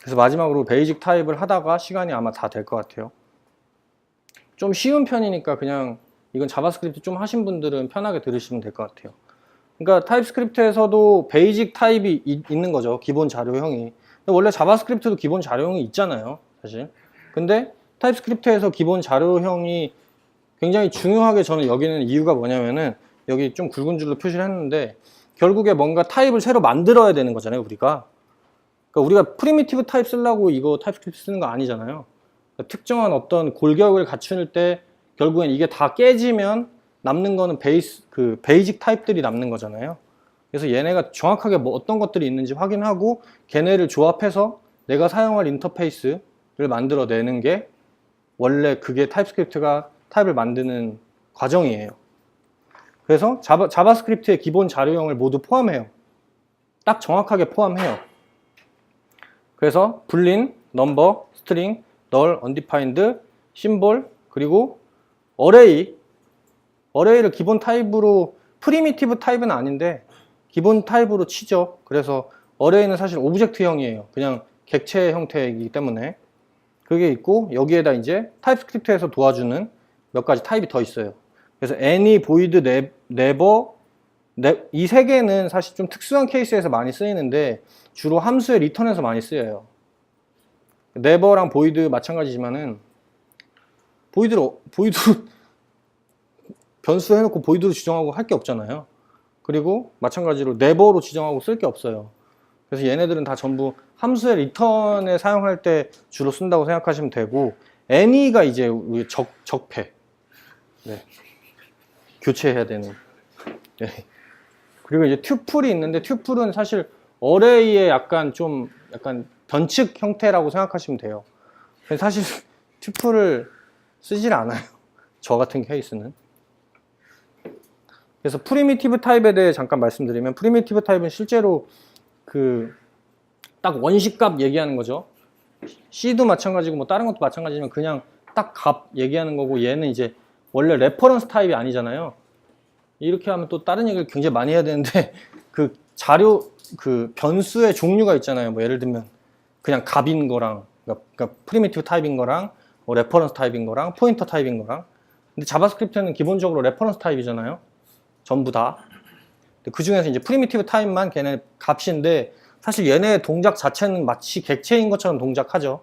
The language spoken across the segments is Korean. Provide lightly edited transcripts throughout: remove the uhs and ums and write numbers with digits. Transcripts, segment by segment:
그래서 마지막으로 베이직 타입을 하다가 시간이 아마 다 될 것 같아요. 좀 쉬운 편이니까 그냥 이건 자바스크립트 좀 하신 분들은 편하게 들으시면 될 것 같아요. 그러니까 타입스크립트에서도 베이직 타입이 있는 거죠. 기본 자료형이. 원래 자바스크립트도 기본 자료형이 있잖아요, 사실. 근데 타입스크립트에서 기본 자료형이 굉장히 중요하게 저는 여기는 이유가 뭐냐면은 여기 좀 굵은 줄로 표시를 했는데 결국에 뭔가 타입을 새로 만들어야 되는 거잖아요, 우리가. 그러니까 우리가 프리미티브 타입 쓰려고 이거 타입스크립트 쓰는 거 아니잖아요. 그러니까 특정한 어떤 골격을 갖출 때 결국엔 이게 다 깨지면 남는 거는 베이직 타입들이 남는 거잖아요. 그래서 얘네가 정확하게 뭐 어떤 것들이 있는지 확인하고 걔네를 조합해서 내가 사용할 인터페이스를 만들어내는 게 원래 그게 타입스크립트가 타입을 만드는 과정이에요. 그래서 자바스크립트의 기본 자료형을 모두 포함해요. 딱 정확하게 포함해요. 그래서 불린, 넘버, 스트링, 널, 언디파인드, 심볼, 그리고 어레이를 기본 타입으로 프리미티브 타입은 아닌데 기본 타입으로 치죠. 그래서 어레이는 사실 오브젝트형이에요. 그냥 객체 형태이기 때문에 그게 있고 여기에다 이제 타입스크립트에서 도와주는 몇 가지 타입이 더 있어요. 그래서 any, void, never 이 세 개는 사실 좀 특수한 케이스에서 많이 쓰이는데 주로 함수의 리턴에서 많이 쓰여요. never랑 void 마찬가지지만은 void로 변수 해놓고 void로 지정하고 할 게 없잖아요. 그리고 마찬가지로 never로 지정하고 쓸 게 없어요. 그래서 얘네들은 다 전부 함수의 리턴에 사용할 때 주로 쓴다고 생각하시면 되고 any가 이제 우리 적폐 교체해야 되는 그리고 이제 튜플이 있는데 튜플은 사실 어레이의 약간 변칙 형태라고 생각하시면 돼요. 사실 튜플을 쓰질 않아요. 저 같은 케이스는. 그래서 프리미티브 타입에 대해 잠깐 말씀드리면 프리미티브 타입은 실제로 딱 원시값 얘기하는 거죠. C도 마찬가지고 뭐 다른 것도 마찬가지지만 그냥 딱 값 얘기하는 거고 얘는 이제 원래 레퍼런스 타입이 아니잖아요. 이렇게 하면 또 다른 얘기를 굉장히 많이 해야 되는데 변수의 종류가 있잖아요. 뭐 예를 들면 그냥 값인 거랑 그러니까 프리미티브 타입인 거랑 뭐 레퍼런스 타입인 거랑 포인터 타입인 거랑 근데 자바스크립트는 기본적으로 레퍼런스 타입이잖아요. 전부 다. 그 중에서 이제 프리미티브 타입만 걔네 값인데 사실 얘네 동작 자체는 마치 객체인 것처럼 동작하죠.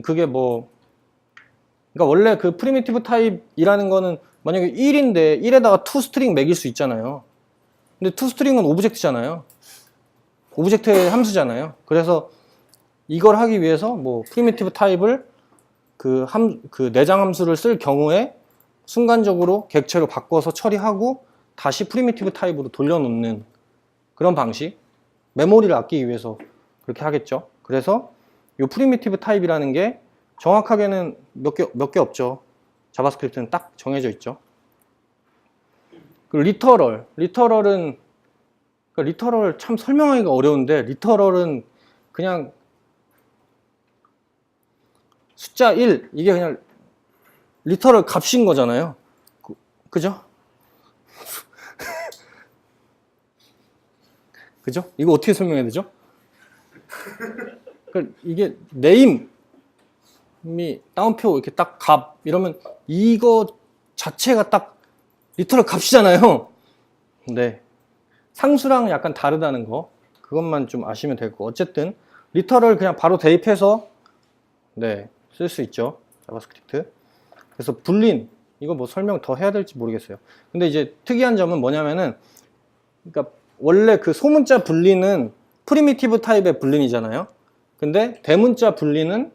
그게 그러니까 원래 그 프리미티브 타입이라는 거는 만약에 1인데 1에다가 toString 매길 수 있잖아요. 근데 toString은 오브젝트잖아요. 오브젝트의 함수잖아요. 그래서 이걸 하기 위해서 프리미티브 타입을 내장 함수를 쓸 경우에 순간적으로 객체로 바꿔서 처리하고 다시 프리미티브 타입으로 돌려놓는 그런 방식. 메모리를 아끼기 위해서 그렇게 하겠죠. 그래서 이 프리미티브 타입이라는 게 정확하게는 몇 개 없죠. 자바스크립트는 딱 정해져 있죠. 그리고 리터럴은 리터럴 참 설명하기가 어려운데 리터럴은 그냥 숫자 1 이게 그냥 리터럴 값인 거잖아요. 그죠? 그죠? 이거 어떻게 설명해야 되죠? 그러니까 이게 네임이 다운표 이렇게 딱 값 이러면 이거 자체가 딱 리터럴 값이잖아요. 네. 상수랑 약간 다르다는 거 그것만 좀 아시면 되고 어쨌든 리터럴 그냥 바로 대입해서 쓸 수 있죠. 자바스크립트. 그래서 불린 이거 설명 더 해야 될지 모르겠어요. 근데 이제 특이한 점은 뭐냐면은 그러니까 원래 그 소문자 분리는 프리미티브 타입의 분린이잖아요. 근데 대문자 분리는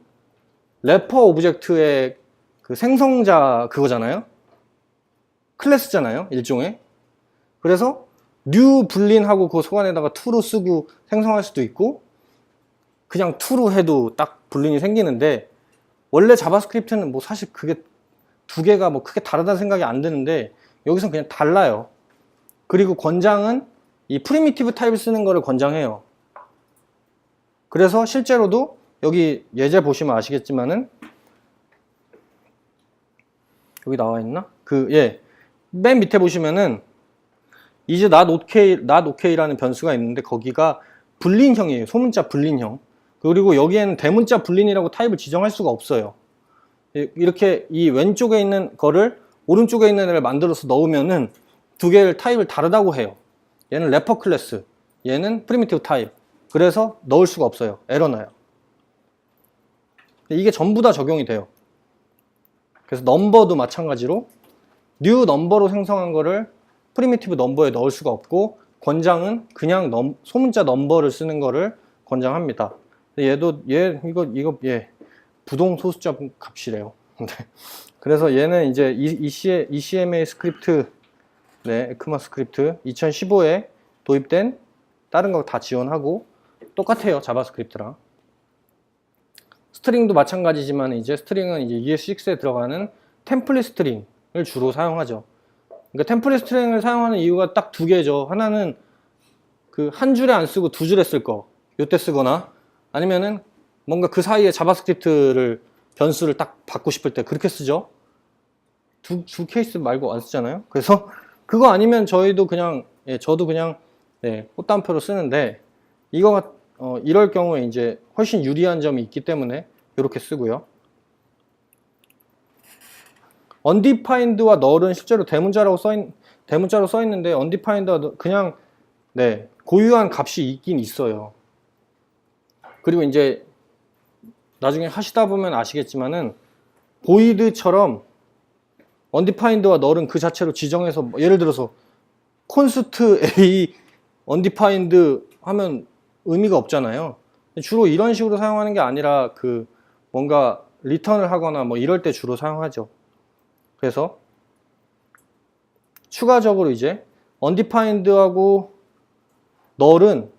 래퍼 오브젝트의 그 생성자 그거잖아요. 클래스잖아요. 일종의. 그래서 new 분린하고 그 소관에다가 to로 쓰고 생성할 수도 있고 그냥 to로 해도 딱 분린이 생기는데 원래 자바스크립트는 사실 그게 두 개가 크게 다르다는 생각이 안 드는데 여기서 그냥 달라요. 그리고 권장은 이 프리미티브 타입을 쓰는 거를 권장해요. 그래서 실제로도 여기 예제 보시면 아시겠지만은 여기 나와 있나? 맨 밑에 보시면은 이제 not ok라는 변수가 있는데 거기가 불린형이에요. 소문자 불린형. 그리고 여기에는 대문자 불린이라고 타입을 지정할 수가 없어요. 이렇게 이 왼쪽에 있는 거를 오른쪽에 있는 애를 만들어서 넣으면은 두 개를 타입을 다르다고 해요. 얘는 래퍼 클래스, 얘는 프리미티브 타입. 그래서 넣을 수가 없어요. 에러 나요. 이게 전부 다 적용이 돼요. 그래서 넘버도 마찬가지로 뉴 넘버로 생성한 거를 프리미티브 넘버에 넣을 수가 없고, 권장은 그냥 소문자 넘버를 쓰는 거를 권장합니다. 얘도 이거 부동 소수자 값이래요. 그래서 얘는 이제 ECMA 스크립트, 에크마 스크립트 2015에 도입된 다른 거 다 지원하고 똑같아요. 자바스크립트랑. 스트링도 마찬가지지만 이제 스트링은 이제 ES6에 들어가는 템플릿 스트링을 주로 사용하죠. 그러니까 템플릿 스트링을 사용하는 이유가 딱 두 개죠. 하나는 그 한 줄에 안 쓰고 두 줄에 쓸 거, 요때 쓰거나 아니면은 뭔가 그 사이에 자바스크립트를 변수를 딱 받고 싶을 때 그렇게 쓰죠. 두 케이스 말고 안 쓰잖아요. 그래서 그거 아니면 저도 그냥 꽃단표로 쓰는데, 이럴 경우에 이제 훨씬 유리한 점이 있기 때문에 이렇게 쓰고요. undefined와 null은 실제로 대문자로 써 있는데, undefined와 그냥 고유한 값이 있긴 있어요. 그리고 이제 나중에 하시다 보면 아시겠지만은 void처럼 undefined와 null은 그 자체로 지정해서, 예를 들어서 const a undefined 하면 의미가 없잖아요. 주로 이런 식으로 사용하는 게 아니라 그 뭔가 리턴을 하거나 뭐 이럴 때 주로 사용하죠. 그래서 추가적으로 이제 undefined하고 null은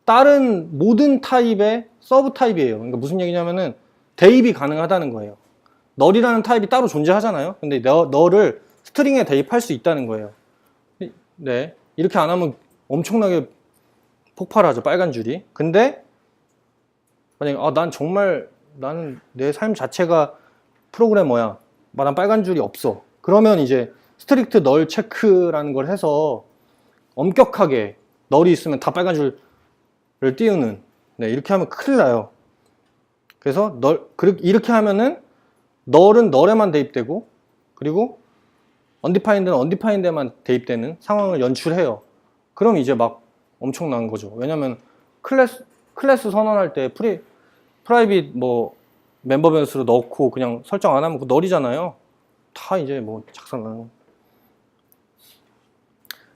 다른 모든 타입의 서브 타입이에요. 그러니까 무슨 얘기냐면은 대입이 가능하다는 거예요. null이라는 타입이 따로 존재하잖아요. 근데 null을 스트링에 대입할 수 있다는 거예요. 이렇게 안 하면 엄청나게 폭발하죠, 빨간 줄이. 근데 만약에 나는 내 삶 자체가 프로그래머야, 난 빨간 줄이 없어. 그러면 이제 스트릭트 널 체크라는 걸 해서 엄격하게 널이 있으면 다 빨간 줄을 띄우는, 이렇게 하면 큰일 나요. 그래서 이렇게 하면은 널은 널에만 대입되고, 그리고 undefined는 undefined에만 대입되는 상황을 연출해요. 그럼 이제 막 엄청난 거죠. 왜냐면 클래스 선언할 때 프라이빗 멤버 변수로 넣고 그냥 설정 안 하면 그 널이잖아요. 다 이제 작성하는.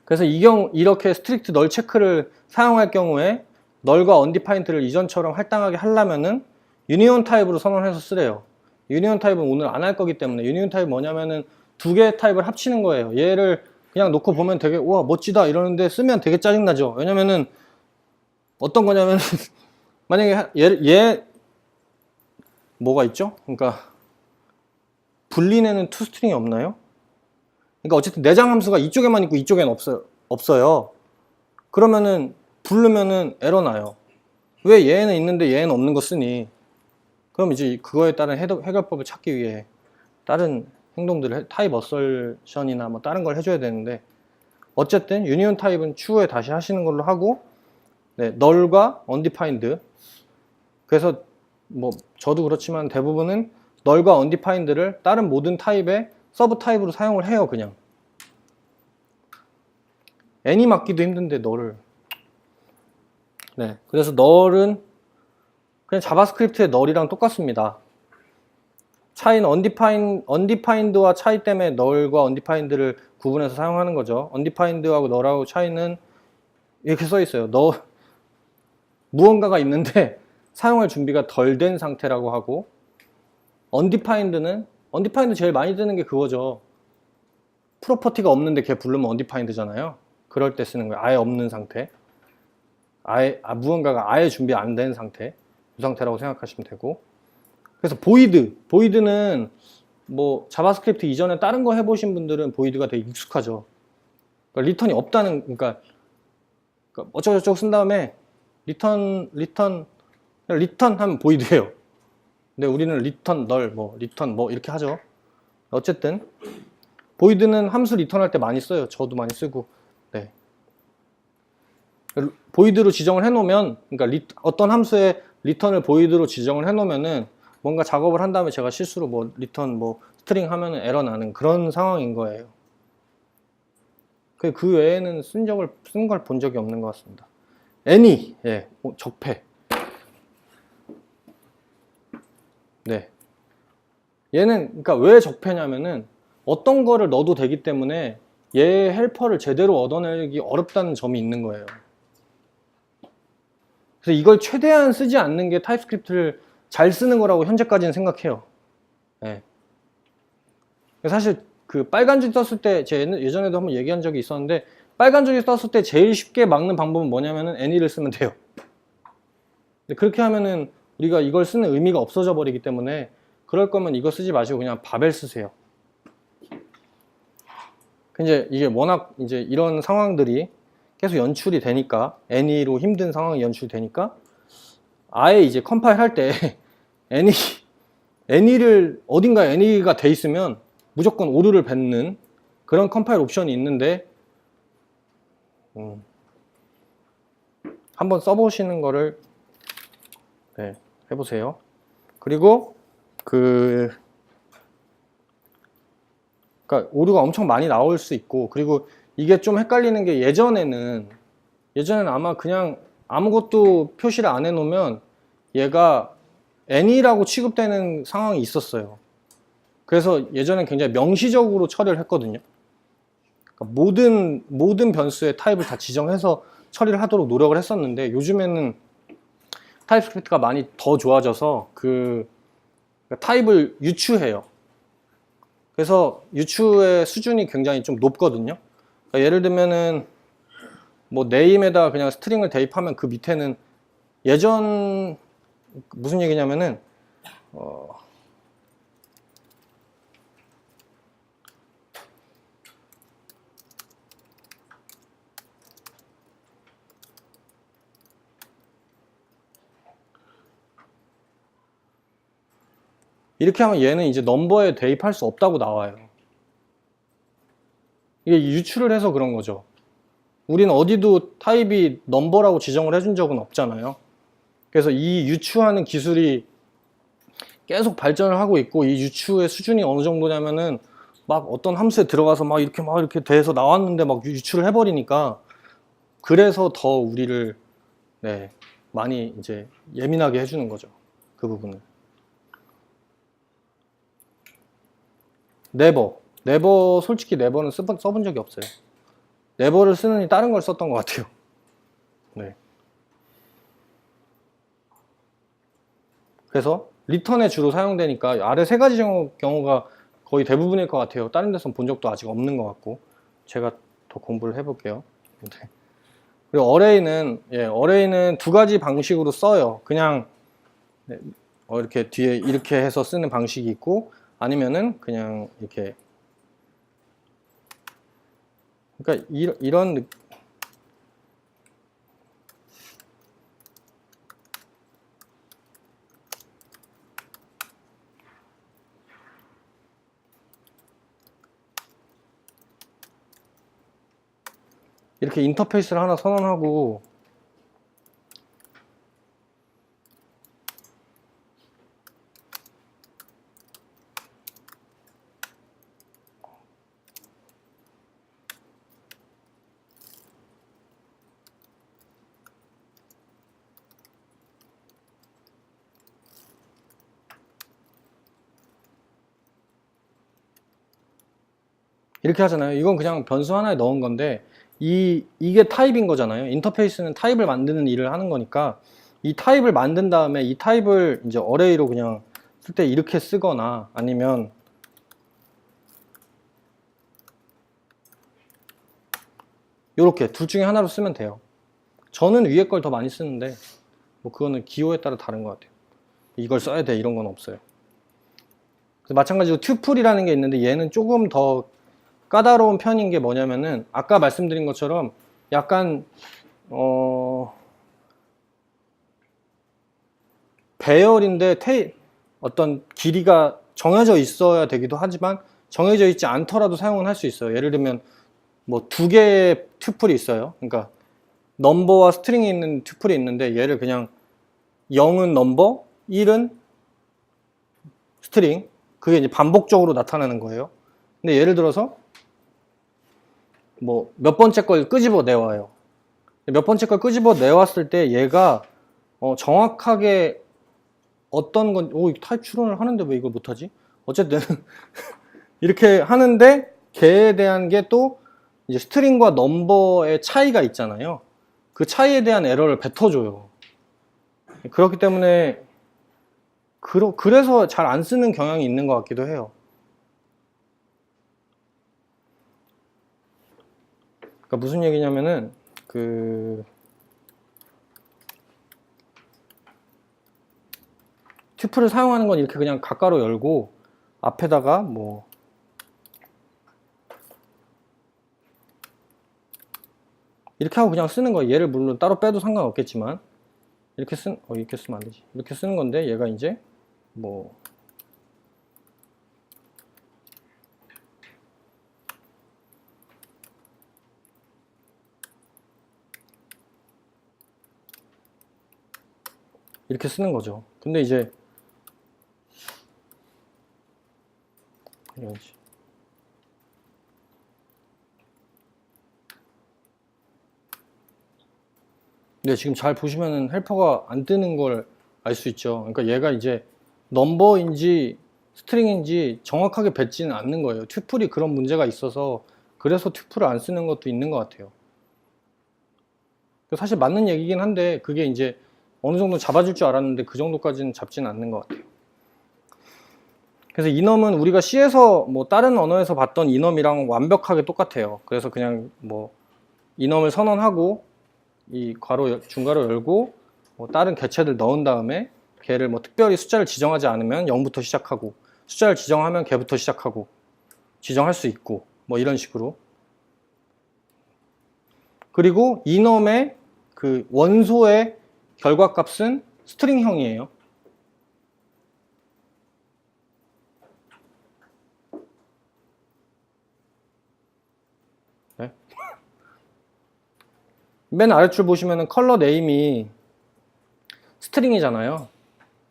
그래서 이렇게 스트릭트 널 체크를 사용할 경우에 널과 undefined를 이전처럼 할당하게 하려면은 유니온 타입으로 선언해서 쓰래요. 유니온 타입은 오늘 안 할 거기 때문에, 유니온 타입 뭐냐면은 두 개의 타입을 합치는 거예요. 얘를 그냥 놓고 보면 되게 우와 멋지다 이러는데 쓰면 되게 짜증나죠. 왜냐면은 어떤 거냐면 만약에 얘 뭐가 있죠? 그러니까 불린에는 toString이 없나요? 그러니까 어쨌든 내장 함수가 이쪽에만 있고 이쪽엔 없어요. 그러면은 부르면은 에러 나요. 왜 얘는 있는데 얘는 없는 거 쓰니? 그럼 이제 그거에 따른 해결법을 찾기 위해 다른 행동들을 타입 어설션이나 뭐 다른 걸 해줘야 되는데, 어쨌든 유니온 타입은 추후에 다시 하시는 걸로 하고, 널과 undefined. 그래서 저도 그렇지만 대부분은 널과 undefined를 다른 모든 타입의 서브 타입으로 사용을 해요. 그냥 n이 맞기도 힘든데 널을. 그래서 널은 그냥 자바스크립트의 널이랑 똑같습니다. 차이는 undefined와 차이 때문에 널과 undefined를 구분해서 사용하는 거죠. undefined하고 널하고 차이는 이렇게 써 있어요. 무언가가 있는데 사용할 준비가 덜 된 상태라고 하고, undefined 제일 많이 뜨는 게 그거죠. 프로퍼티가 없는데 걔 부르면 undefined잖아요. 그럴 때 쓰는 거예요. 아예 없는 상태. 무언가가 아예 준비 안 된 상태. 이 상태라고 생각하시면 되고. 그래서 보이드는 자바스크립트 이전에 다른 거 해보신 분들은 보이드가 되게 익숙하죠. 그러니까 리턴이 없다는, 그러니까 어쩌고저쩌고 쓴 다음에 리턴 하면 보이드예요. 근데 우리는 리턴 널 리턴 이렇게 하죠. 어쨌든 보이드는 함수 리턴할 때 많이 써요. 저도 많이 쓰고. 보이드로 지정을 해놓으면, 그러니까 어떤 함수에 리턴을 보이드로 지정을 해 놓으면은 뭔가 작업을 한 다음에 제가 실수로 뭐 리턴 뭐 스트링 하면은 에러 나는 그런 상황인 거예요. 그 외에는 쓴 걸 본 적이 없는 것 같습니다. any, 예, 적폐. 네. 얘는, 그러니까 왜 적폐냐면은 어떤 거를 넣어도 되기 때문에 얘 헬퍼를 제대로 얻어내기 어렵다는 점이 있는 거예요. 그래서 이걸 최대한 쓰지 않는 게 타입스크립트를 잘 쓰는 거라고 현재까지는 생각해요. 네. 사실 그 빨간 줄 썼을 때 제가 예전에도 한번 얘기한 적이 있었는데 빨간 줄이 썼을 때 제일 쉽게 막는 방법은 뭐냐면은 any를 쓰면 돼요. 근데 그렇게 하면은 우리가 이걸 쓰는 의미가 없어져 버리기 때문에 그럴 거면 이거 쓰지 마시고 그냥 바벨 쓰세요. 이제 이게 워낙 이제 이런 상황들이 계속 연출이 되니까 any로 힘든 상황이 연출되니까 아예 이제 컴파일 할 때 any를 어딘가에 any가 돼 있으면 무조건 오류를 뱉는 그런 컴파일 옵션이 있는데 한번 써보시는 거를 네, 해보세요. 그리고 그러니까 오류가 엄청 많이 나올 수 있고 그리고 이게 좀 헷갈리는 게 예전에는 아마 그냥 아무것도 표시를 안 해놓으면 얘가 any라고 취급되는 상황이 있었어요. 그래서 예전엔 굉장히 명시적으로 처리를 했거든요. 그러니까 모든 변수의 타입을 다 지정해서 처리를 하도록 노력을 했었는데 요즘에는 타입스크립트가 많이 더 좋아져서 타입을 유추해요. 그래서 유추의 수준이 굉장히 좀 높거든요. 그러니까 예를 들면은 뭐 네임에다 그냥 스트링을 대입하면 그 밑에는 예전 무슨 얘기냐면은 이렇게 하면 얘는 이제 넘버에 대입할 수 없다고 나와요. 이게 유추를 해서 그런 거죠. 우리는 어디도 타입이 넘버라고 지정을 해준 적은 없잖아요. 그래서 이 유추하는 기술이 계속 발전을 하고 있고 이 유추의 수준이 어느 정도냐면은 막 어떤 함수에 들어가서 막 이렇게 돼서 나왔는데 막 유추를 해버리니까 그래서 더 우리를 네, 많이 이제 예민하게 해주는 거죠. 그 부분을. 네버 솔직히 네버는 써본 적이 없어요. 네버를 쓰느니 다른 걸 썼던 것 같아요. 네. 그래서 리턴에 주로 사용되니까 아래 세 가지 경우가 거의 대부분일 것 같아요. 다른 데서는 본 적도 아직 없는 것 같고 제가 더 공부를 해볼게요. 네. 그리고 어레이는 두 가지 방식으로 써요. 그냥 이렇게 뒤에 이렇게 해서 쓰는 방식이 있고 아니면은 그냥 이렇게 그러니까 이런 이렇게 인터페이스를 하나 선언하고 이렇게 하잖아요. 이건 그냥 변수 하나에 넣은 건데 이게 타입인 거잖아요. 인터페이스는 타입을 만드는 일을 하는 거니까 이 타입을 만든 다음에 이 타입을 이제 어레이로 그냥 쓸 때 이렇게 쓰거나 아니면 이렇게 둘 중에 하나로 쓰면 돼요. 저는 위에 걸 더 많이 쓰는데 뭐 그거는 기호에 따라 다른 것 같아요. 이걸 써야 돼 이런 건 없어요. 그래서 마찬가지로 튜플이라는 게 있는데 얘는 조금 더 까다로운 편인 게 뭐냐면은 아까 말씀드린 것처럼 약간 배열인데 어떤 길이가 정해져 있어야 되기도 하지만 정해져 있지 않더라도 사용은 할 수 있어요. 예를 들면 뭐 두 개의 튜플이 있어요. 그러니까 넘버와 스트링이 있는 튜플이 있는데 얘를 그냥 0은 넘버, 1은 스트링. 그게 이제 반복적으로 나타나는 거예요. 근데 예를 들어서 뭐 몇 번째 걸 끄집어 내와요. 몇 번째 걸 끄집어 내왔을 때 얘가 정확하게 어떤 건, 타입 추론을 하는데 왜 이걸 못하지? 어쨌든 이렇게 하는데 걔에 대한 게 또 이제 스트링과 넘버의 차이가 있잖아요. 그 차이에 대한 에러를 뱉어줘요. 그렇기 때문에 그래서 잘 안 쓰는 경향이 있는 것 같기도 해요. 그러니까 무슨 얘기냐면은 튜플을 사용하는 건 이렇게 그냥 가까로 열고 앞에다가 뭐 이렇게 하고 그냥 쓰는 거예요. 얘를 물론 따로 빼도 상관없겠지만 이렇게 이렇게 쓰면 안 되지. 이렇게 쓰는 건데 얘가 이제 뭐 이렇게 쓰는 거죠. 근데 이제 이러지. 근데 지금 잘 보시면은 헬퍼가 안 뜨는 걸 알 수 있죠. 그러니까 얘가 이제 넘버인지 스트링인지 정확하게 뱉지는 않는 거예요. 튜플이 그런 문제가 있어서 그래서 튜플을 안 쓰는 것도 있는 것 같아요. 사실 맞는 얘기긴 한데 그게 이제 어느 정도 잡아줄 줄 알았는데 그 정도까지는 잡지는 않는 것 같아요. 그래서 이넘은 우리가 C에서 뭐 다른 언어에서 봤던 이넘이랑 완벽하게 똑같아요. 그래서 그냥 뭐 이넘을 선언하고 이 중괄호 열고 뭐 다른 개체들 넣은 다음에 걔를 뭐 특별히 숫자를 지정하지 않으면 0부터 시작하고 숫자를 지정하면 걔부터 시작하고 지정할 수 있고 뭐 이런 식으로. 그리고 이넘의 그 원소의 결과값은 스트링형이에요. 네. 맨 아래줄 보시면은 컬러 네임이 스트링이잖아요.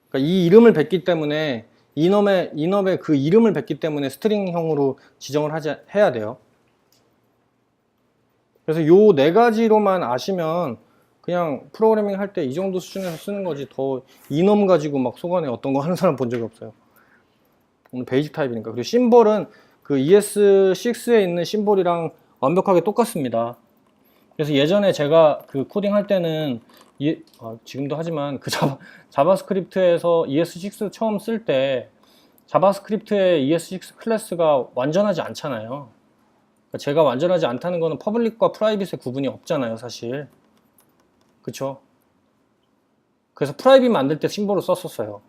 그러니까 이 이름을 뱉기 때문에 이넘의 그 이름을 뱉기 때문에 스트링형으로 지정을 해야 돼요. 그래서 요 네 가지로만 아시면 그냥 프로그래밍 할 때 이 정도 수준에서 쓰는 거지 더 이넘 가지고 막 속안에 어떤 거 하는 사람 본 적이 없어요. 오늘 베이직 타입이니까. 그리고 심볼은 그 ES6에 있는 심볼이랑 완벽하게 똑같습니다. 그래서 예전에 제가 그 코딩 할 때는 지금도 하지만 그 자바스크립트에서 ES6 처음 쓸 때 자바스크립트의 ES6 클래스가 완전하지 않잖아요. 그러니까 제가 완전하지 않다는 거는 퍼블릭과 프라이빗의 구분이 없잖아요, 사실. 그쵸? 그래서 프라이빗 만들 때 심볼을 썼었어요.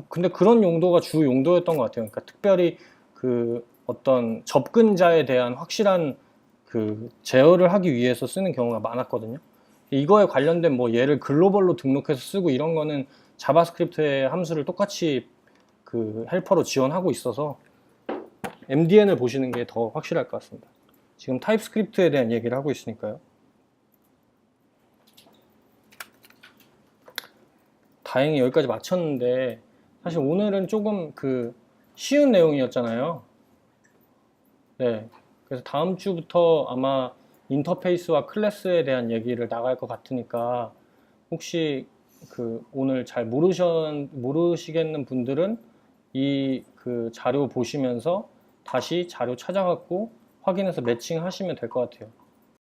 근데 그런 용도가 주 용도였던 것 같아요. 그러니까 특별히 그 어떤 접근자에 대한 확실한 그 제어를 하기 위해서 쓰는 경우가 많았거든요. 이거에 관련된 뭐 얘를 글로벌로 등록해서 쓰고 이런 거는 자바스크립트의 함수를 똑같이 그 헬퍼로 지원하고 있어서 MDN을 보시는 게 더 확실할 것 같습니다. 지금 타입스크립트에 대한 얘기를 하고 있으니까요. 다행히 여기까지 마쳤는데 사실 오늘은 조금 그 쉬운 내용이었잖아요. 네. 그래서 다음 주부터 아마 인터페이스와 클래스에 대한 얘기를 나갈 것 같으니까 혹시 그 오늘 잘 모르시겠는 분들은 이 그 자료 보시면서 다시 자료 찾아갖고 확인해서 매칭하시면 될 것 같아요.